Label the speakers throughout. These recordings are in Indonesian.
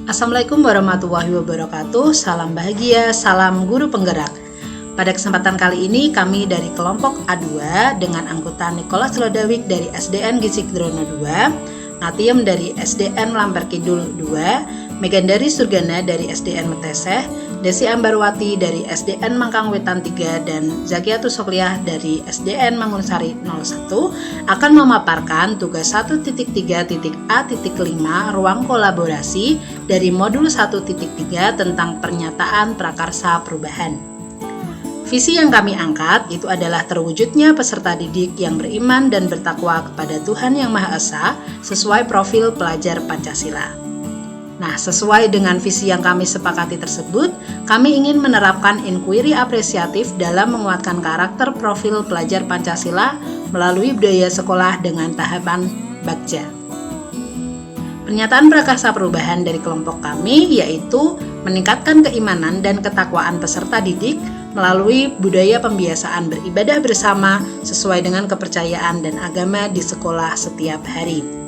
Speaker 1: Assalamualaikum warahmatullahi wabarakatuh. Salam bahagia, salam guru penggerak. Pada kesempatan kali ini kami dari kelompok A2 dengan angkutan Nicholas Lodawik dari SDN Gisik Drono 2, Natiem dari SDN Lamper Kidul 2, Megandari Surgana dari SDN Meteseh, Desi Ambarwati dari SDN Mangkang Wetan 3, dan Zakiatus Sokliah dari SDN Mangunsari 01 akan memaparkan tugas 1.3.A.5 ruang kolaborasi dari modul 1.3 tentang pernyataan prakarsa perubahan. Visi yang kami angkat itu adalah terwujudnya peserta didik yang beriman dan bertakwa kepada Tuhan Yang Maha Esa sesuai profil pelajar Pancasila. Nah, sesuai dengan visi yang kami sepakati tersebut, kami ingin menerapkan inquiry apresiatif dalam menguatkan karakter profil pelajar Pancasila melalui budaya sekolah dengan tahapan Bagja. Pernyataan prakarsa perubahan dari kelompok kami yaitu meningkatkan keimanan dan ketakwaan peserta didik melalui budaya pembiasaan beribadah bersama sesuai dengan kepercayaan dan agama di sekolah setiap hari.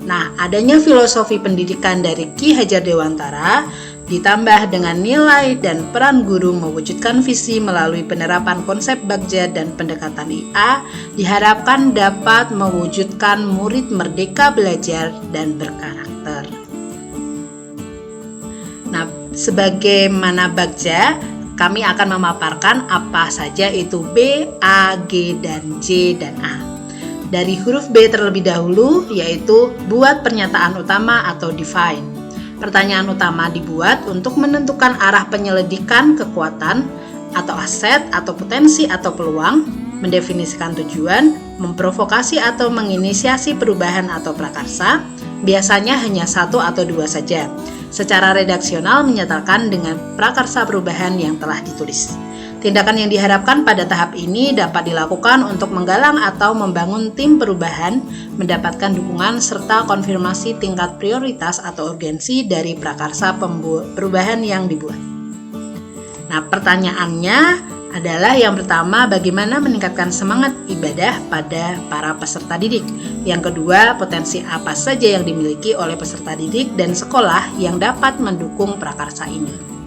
Speaker 1: Nah, adanya filosofi pendidikan dari Ki Hajar Dewantara ditambah dengan nilai dan peran guru mewujudkan visi melalui penerapan konsep Bagja dan pendekatan IA diharapkan dapat mewujudkan murid merdeka belajar dan berkarakter. Nah, sebagaimana Bagja, kami akan memaparkan apa saja itu B, A, G, dan J, dan A. Dari huruf B terlebih dahulu, yaitu buat pernyataan utama atau define. Pertanyaan utama dibuat untuk menentukan arah penyelidikan kekuatan atau aset atau potensi atau peluang, mendefinisikan tujuan, memprovokasi atau menginisiasi perubahan atau prakarsa, biasanya hanya satu atau dua saja. Secara redaksional menyatakan dengan prakarsa perubahan yang telah ditulis. Tindakan yang diharapkan pada tahap ini dapat dilakukan untuk menggalang atau membangun tim perubahan, mendapatkan dukungan serta konfirmasi tingkat prioritas atau urgensi dari prakarsa perubahan yang dibuat. Nah, pertanyaannya adalah yang pertama, bagaimana meningkatkan semangat ibadah pada para peserta didik. Yang kedua, potensi apa saja yang dimiliki oleh peserta didik dan sekolah yang dapat mendukung prakarsa ini.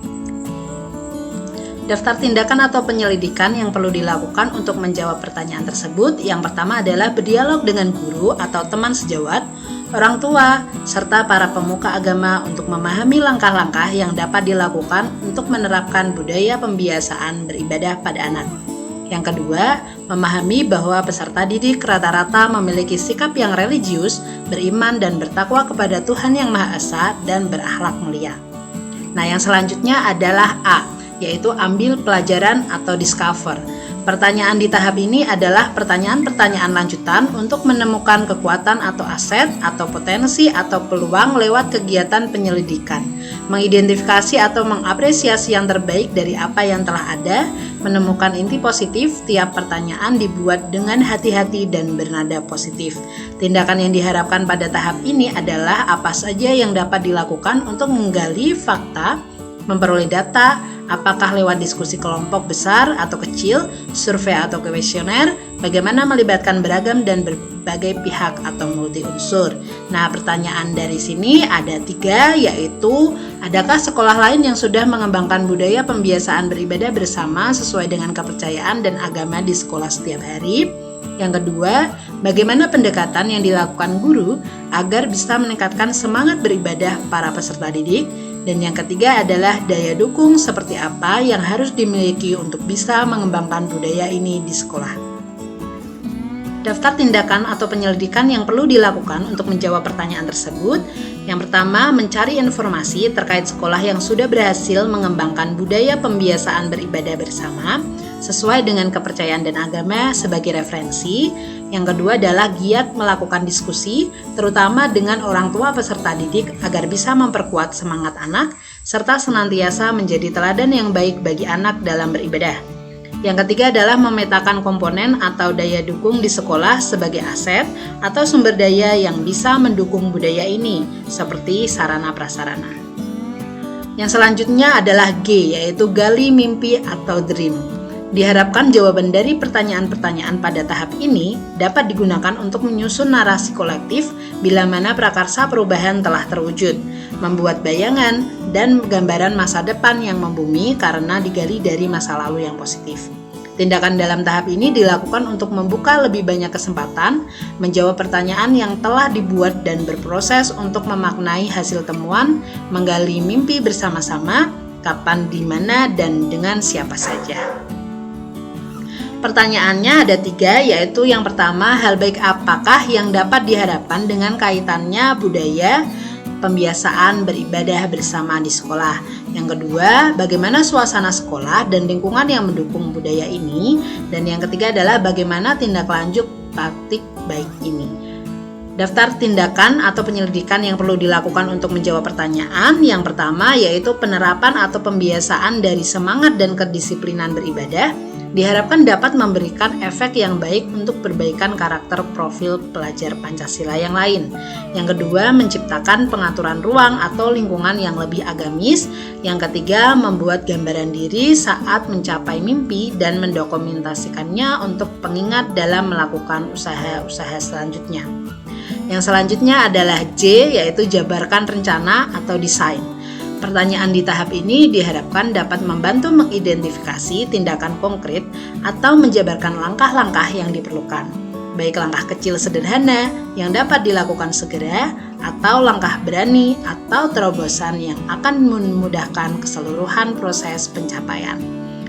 Speaker 1: Daftar tindakan atau penyelidikan yang perlu dilakukan untuk menjawab pertanyaan tersebut. Yang pertama adalah berdialog dengan guru atau teman sejawat, orang tua, serta para pemuka agama untuk memahami langkah-langkah yang dapat dilakukan untuk menerapkan budaya pembiasaan beribadah pada anak. Yang kedua, memahami bahwa peserta didik rata-rata memiliki sikap yang religius, beriman dan bertakwa kepada Tuhan Yang Maha Esa dan berakhlak mulia. Nah, yang selanjutnya adalah A, yaitu ambil pelajaran atau discover. Pertanyaan di tahap ini adalah pertanyaan-pertanyaan lanjutan untuk menemukan kekuatan atau aset atau potensi atau peluang lewat kegiatan penyelidikan, mengidentifikasi atau mengapresiasi yang terbaik dari apa yang telah ada, menemukan inti positif. Tiap pertanyaan dibuat dengan hati-hati dan bernada positif. Tindakan yang diharapkan pada tahap ini adalah apa saja yang dapat dilakukan untuk menggali fakta, memperoleh data, apakah lewat diskusi kelompok besar atau kecil, survei atau kuesioner, bagaimana melibatkan beragam dan berbagai pihak atau multi unsur. Nah, pertanyaan dari sini ada 3, yaitu adakah sekolah lain yang sudah mengembangkan budaya pembiasaan beribadah bersama sesuai dengan kepercayaan dan agama di sekolah setiap hari? Yang kedua, bagaimana pendekatan yang dilakukan guru agar bisa meningkatkan semangat beribadah para peserta didik? Dan yang ketiga adalah daya dukung seperti apa yang harus dimiliki untuk bisa mengembangkan budaya ini di sekolah. Daftar tindakan atau penyelidikan yang perlu dilakukan untuk menjawab pertanyaan tersebut. Yang pertama, mencari informasi terkait sekolah yang sudah berhasil mengembangkan budaya pembiasaan beribadah bersama sesuai dengan kepercayaan dan agama sebagai referensi. Yang kedua adalah giat melakukan diskusi, terutama dengan orang tua peserta didik agar bisa memperkuat semangat anak, serta senantiasa menjadi teladan yang baik bagi anak dalam beribadah. Yang ketiga adalah memetakan komponen atau daya dukung di sekolah sebagai aset atau sumber daya yang bisa mendukung budaya ini, seperti sarana prasarana. Yang selanjutnya adalah G, yaitu gali mimpi atau dream. Diharapkan jawaban dari pertanyaan-pertanyaan pada tahap ini dapat digunakan untuk menyusun narasi kolektif bila mana prakarsa perubahan telah terwujud, membuat bayangan dan gambaran masa depan yang membumi karena digali dari masa lalu yang positif. Tindakan dalam tahap ini dilakukan untuk membuka lebih banyak kesempatan menjawab pertanyaan yang telah dibuat dan berproses untuk memaknai hasil temuan, menggali mimpi bersama-sama, kapan, di mana, dan dengan siapa saja. Pertanyaannya ada 3, yaitu yang pertama, hal baik apakah yang dapat diharapkan dengan kaitannya budaya, pembiasaan beribadah bersama di sekolah. Yang kedua, bagaimana suasana sekolah dan lingkungan yang mendukung budaya ini. Dan yang ketiga adalah bagaimana tindak lanjut praktik baik ini. Daftar tindakan atau penyelidikan yang perlu dilakukan untuk menjawab pertanyaan. Yang pertama yaitu penerapan atau pembiasaan dari semangat dan kedisiplinan beribadah diharapkan dapat memberikan efek yang baik untuk perbaikan karakter profil pelajar Pancasila yang lain. Yang kedua, menciptakan pengaturan ruang atau lingkungan yang lebih agamis. Yang ketiga, membuat gambaran diri saat mencapai mimpi dan mendokumentasikannya untuk pengingat dalam melakukan usaha-usaha selanjutnya. Yang selanjutnya adalah J, yaitu jabarkan rencana atau desain. Pertanyaan di tahap ini diharapkan dapat membantu mengidentifikasi tindakan konkret atau menjabarkan langkah-langkah yang diperlukan, baik langkah kecil sederhana yang dapat dilakukan segera atau langkah berani atau terobosan yang akan memudahkan keseluruhan proses pencapaian.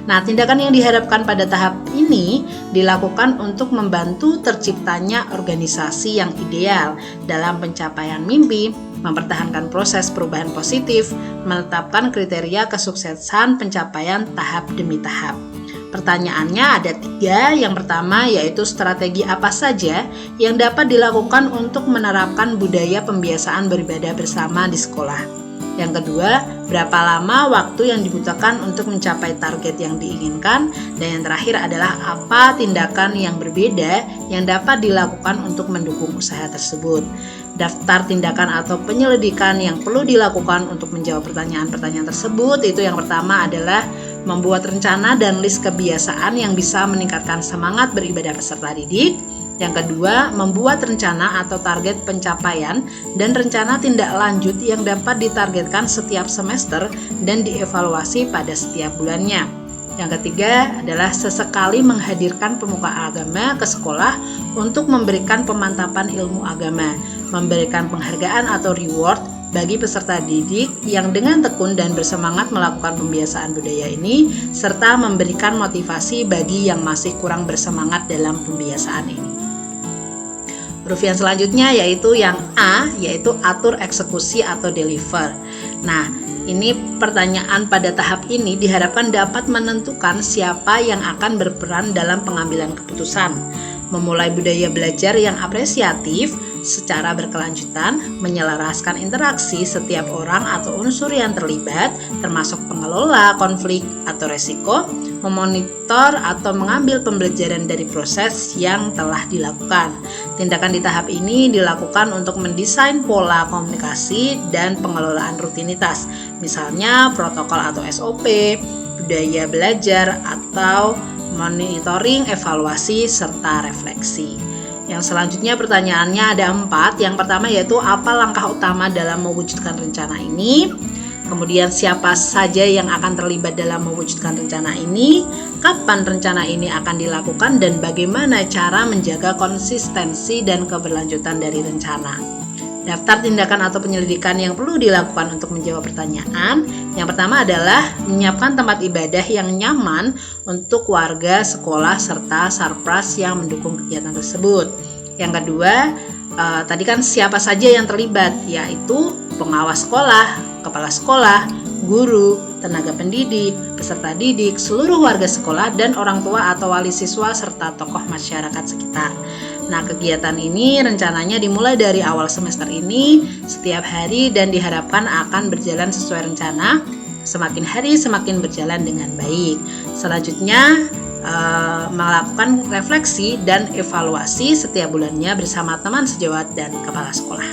Speaker 1: Nah, tindakan yang diharapkan pada tahap ini dilakukan untuk membantu terciptanya organisasi yang ideal dalam pencapaian mimpi, mempertahankan proses perubahan positif, menetapkan kriteria kesuksesan pencapaian tahap demi tahap. Pertanyaannya ada 3, yang pertama yaitu strategi apa saja yang dapat dilakukan untuk menerapkan budaya pembiasaan beribadah bersama di sekolah. Yang kedua, berapa lama waktu yang dibutuhkan untuk mencapai target yang diinginkan. Dan yang terakhir adalah apa tindakan yang berbeda yang dapat dilakukan untuk mendukung usaha tersebut. Daftar tindakan atau penyelidikan yang perlu dilakukan untuk menjawab pertanyaan-pertanyaan tersebut itu yang pertama adalah membuat rencana dan list kebiasaan yang bisa meningkatkan semangat beribadah peserta didik. Yang kedua, membuat rencana atau target pencapaian dan rencana tindak lanjut yang dapat ditargetkan setiap semester dan dievaluasi pada setiap bulannya. Yang ketiga adalah sesekali menghadirkan pemuka agama ke sekolah untuk memberikan pemantapan ilmu agama, memberikan penghargaan atau reward bagi peserta didik yang dengan tekun dan bersemangat melakukan pembiasaan budaya ini, serta memberikan motivasi bagi yang masih kurang bersemangat dalam pembiasaan ini. Huruf yang selanjutnya yaitu yang A, yaitu atur eksekusi atau deliver. Nah, ini pertanyaan pada tahap ini diharapkan dapat menentukan siapa yang akan berperan dalam pengambilan keputusan, memulai budaya belajar yang apresiatif secara berkelanjutan, menyelaraskan interaksi setiap orang atau unsur yang terlibat, termasuk pengelola konflik atau resiko, memonitor atau mengambil pembelajaran dari proses yang telah dilakukan. Tindakan di tahap ini dilakukan untuk mendesain pola komunikasi dan pengelolaan rutinitas, misalnya protokol atau SOP, budaya belajar, atau monitoring, evaluasi, serta refleksi. Yang selanjutnya pertanyaannya ada 4. Yang pertama yaitu apa langkah utama dalam mewujudkan rencana ini. Kemudian siapa saja yang akan terlibat dalam mewujudkan rencana ini, kapan rencana ini akan dilakukan, dan bagaimana cara menjaga konsistensi dan keberlanjutan dari rencana. Daftar tindakan atau penyelidikan yang perlu dilakukan untuk menjawab pertanyaan. Yang pertama adalah menyiapkan tempat ibadah yang nyaman untuk warga, sekolah, serta sarpras yang mendukung kegiatan tersebut. Yang kedua, tadi kan siapa saja yang terlibat, yaitu pengawas sekolah, kepala sekolah, guru, tenaga pendidik, peserta didik, seluruh warga sekolah, dan orang tua atau wali siswa, serta tokoh masyarakat sekitar. Nah, kegiatan ini rencananya dimulai dari awal semester ini setiap hari dan diharapkan akan berjalan sesuai rencana. Semakin hari semakin berjalan dengan baik. Selanjutnya melakukan refleksi dan evaluasi setiap bulannya bersama teman sejawat dan kepala sekolah.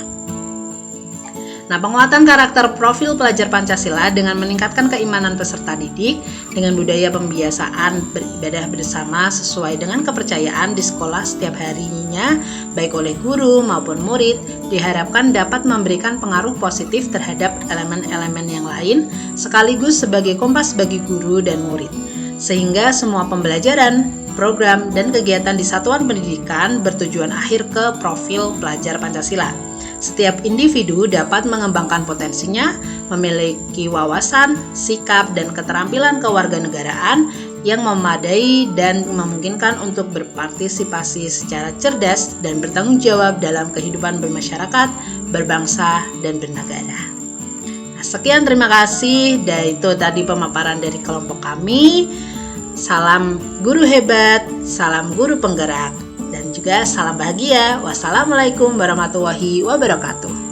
Speaker 1: Nah, penguatan karakter profil pelajar Pancasila dengan meningkatkan keimanan peserta didik dengan budaya pembiasaan beribadah bersama sesuai dengan kepercayaan di sekolah setiap harinya, baik oleh guru maupun murid, diharapkan dapat memberikan pengaruh positif terhadap elemen-elemen yang lain, sekaligus sebagai kompas bagi guru dan murid. Sehingga semua pembelajaran, program, dan kegiatan di satuan pendidikan bertujuan akhir ke profil pelajar Pancasila. Setiap individu dapat mengembangkan potensinya, memiliki wawasan, sikap, dan keterampilan kewarganegaraan yang memadai dan memungkinkan untuk berpartisipasi secara cerdas dan bertanggung jawab dalam kehidupan bermasyarakat, berbangsa, dan bernegara. Nah, sekian, terima kasih. Dan itu tadi pemaparan dari kelompok kami. Salam guru hebat, salam guru penggerak, dan juga salam bahagia. Wassalamualaikum warahmatullahi wabarakatuh.